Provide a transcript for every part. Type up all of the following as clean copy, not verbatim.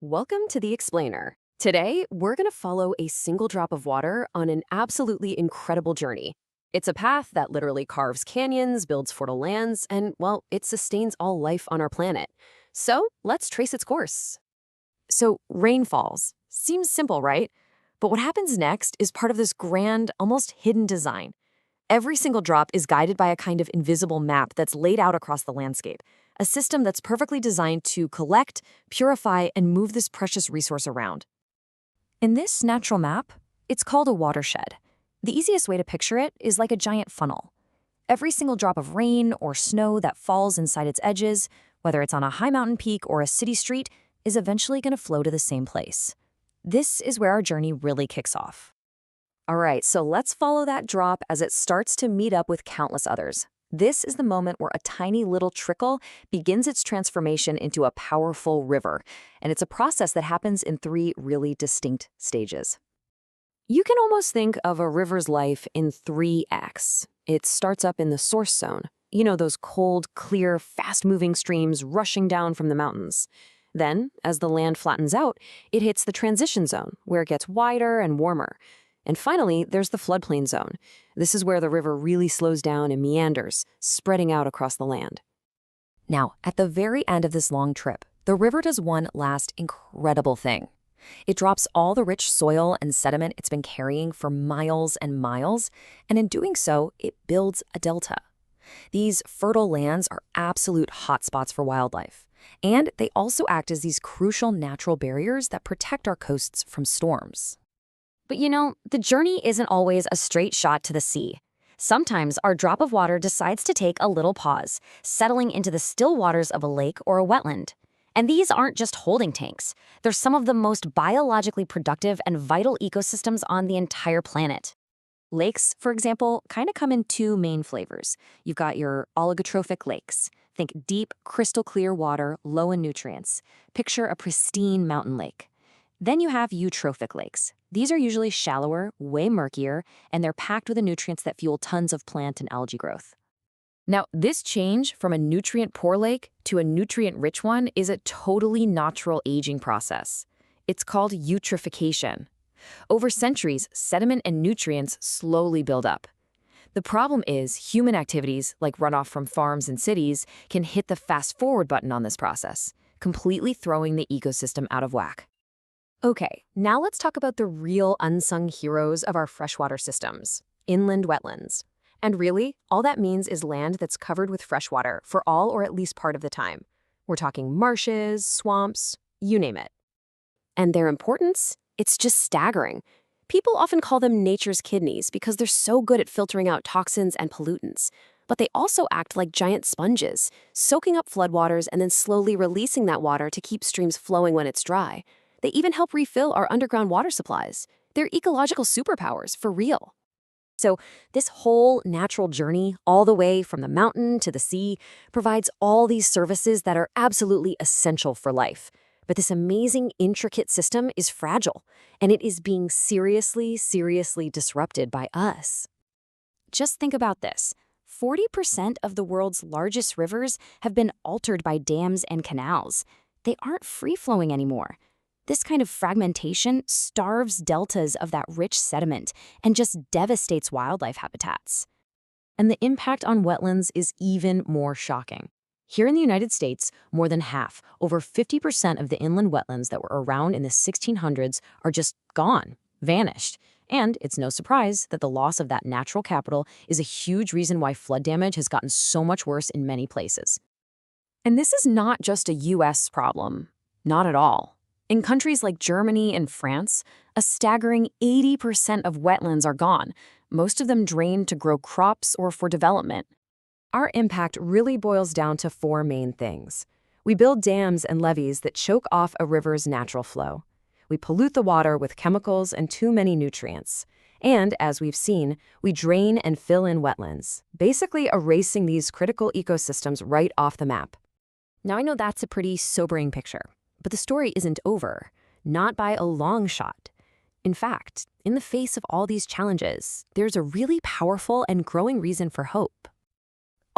Welcome to the Explainer. Today, we're going to follow a single drop of water on an absolutely incredible journey. It's a path that literally carves canyons, builds fertile lands, and, well, it sustains all life on our planet. So, let's trace its course. So, rain falls. Seems simple, right? But what happens next is part of this grand, almost hidden design. Every single drop is guided by a kind of invisible map that's laid out across the landscape, a system that's perfectly designed to collect, purify, and move this precious resource around. In this natural map, it's called a watershed. The easiest way to picture it is like a giant funnel. Every single drop of rain or snow that falls inside its edges, whether it's on a high mountain peak or a city street, is eventually going to flow to the same place. This is where our journey really kicks off. All right, so let's follow that drop as it starts to meet up with countless others. This is the moment where a tiny little trickle begins its transformation into a powerful river, and it's a process that happens in three really distinct stages. You can almost think of a river's life in three acts. It starts up in the source zone. You know, those cold, clear, fast-moving streams rushing down from the mountains. Then, as the land flattens out, it hits the transition zone, where it gets wider and warmer. And finally, there's the floodplain zone. This is where the river really slows down and meanders, spreading out across the land. Now, at the very end of this long trip, the river does one last incredible thing. It drops all the rich soil and sediment it's been carrying for miles and miles, and in doing so, it builds a delta. These fertile lands are absolute hotspots for wildlife, and they also act as these crucial natural barriers that protect our coasts from storms. But you know, the journey isn't always a straight shot to the sea. Sometimes our drop of water decides to take a little pause, settling into the still waters of a lake or a wetland. And these aren't just holding tanks. They're some of the most biologically productive and vital ecosystems on the entire planet. Lakes, for example, kind of come in two main flavors. You've got your oligotrophic lakes. Think deep, crystal clear water, low in nutrients. Picture a pristine mountain lake. Then you have eutrophic lakes. These are usually shallower, way murkier, and they're packed with the nutrients that fuel tons of plant and algae growth. Now, this change from a nutrient-poor lake to a nutrient-rich one is a totally natural aging process. It's called eutrophication. Over centuries, sediment and nutrients slowly build up. The problem is human activities, like runoff from farms and cities, can hit the fast-forward button on this process, completely throwing the ecosystem out of whack. Okay, now let's talk about the real unsung heroes of our freshwater systems, inland wetlands. And really, all that means is land that's covered with freshwater for all or at least part of the time. We're talking marshes, swamps, you name it. And their importance? It's just staggering. People often call them nature's kidneys because they're so good at filtering out toxins and pollutants. But they also act like giant sponges, soaking up floodwaters and then slowly releasing that water to keep streams flowing when it's dry. They even help refill our underground water supplies. They're ecological superpowers, for real. So this whole natural journey, all the way from the mountain to the sea, provides all these services that are absolutely essential for life. But this amazing, intricate system is fragile, and it is being seriously, seriously disrupted by us. Just think about this. 40% of the world's largest rivers have been altered by dams and canals. They aren't free-flowing anymore. This kind of fragmentation starves deltas of that rich sediment and just devastates wildlife habitats. And the impact on wetlands is even more shocking. Here in the United States, more than half, over 50% of the inland wetlands that were around in the 1600s are just gone, vanished. And it's no surprise that the loss of that natural capital is a huge reason why flood damage has gotten so much worse in many places. And this is not just a US problem. Not at all. In countries like Germany and France, a staggering 80% of wetlands are gone, most of them drained to grow crops or for development. Our impact really boils down to four main things. We build dams and levees that choke off a river's natural flow. We pollute the water with chemicals and too many nutrients. And, as we've seen, we drain and fill in wetlands, basically erasing these critical ecosystems right off the map. Now, I know that's a pretty sobering picture. But the story isn't over, not by a long shot. In fact, in the face of all these challenges, there's a really powerful and growing reason for hope.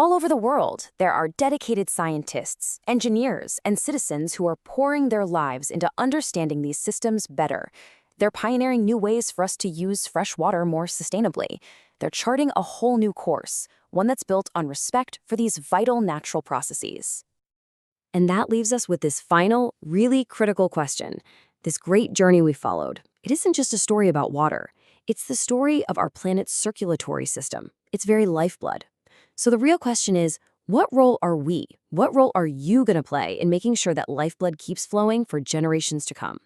All over the world, there are dedicated scientists, engineers, and citizens who are pouring their lives into understanding these systems better. They're pioneering new ways for us to use fresh water more sustainably. They're charting a whole new course, one that's built on respect for these vital natural processes. And that leaves us with this final, really critical question. This great journey we followed, it isn't just a story about water. It's the story of our planet's circulatory system, its very lifeblood. So the real question is, what role are you going to play in making sure that lifeblood keeps flowing for generations to come?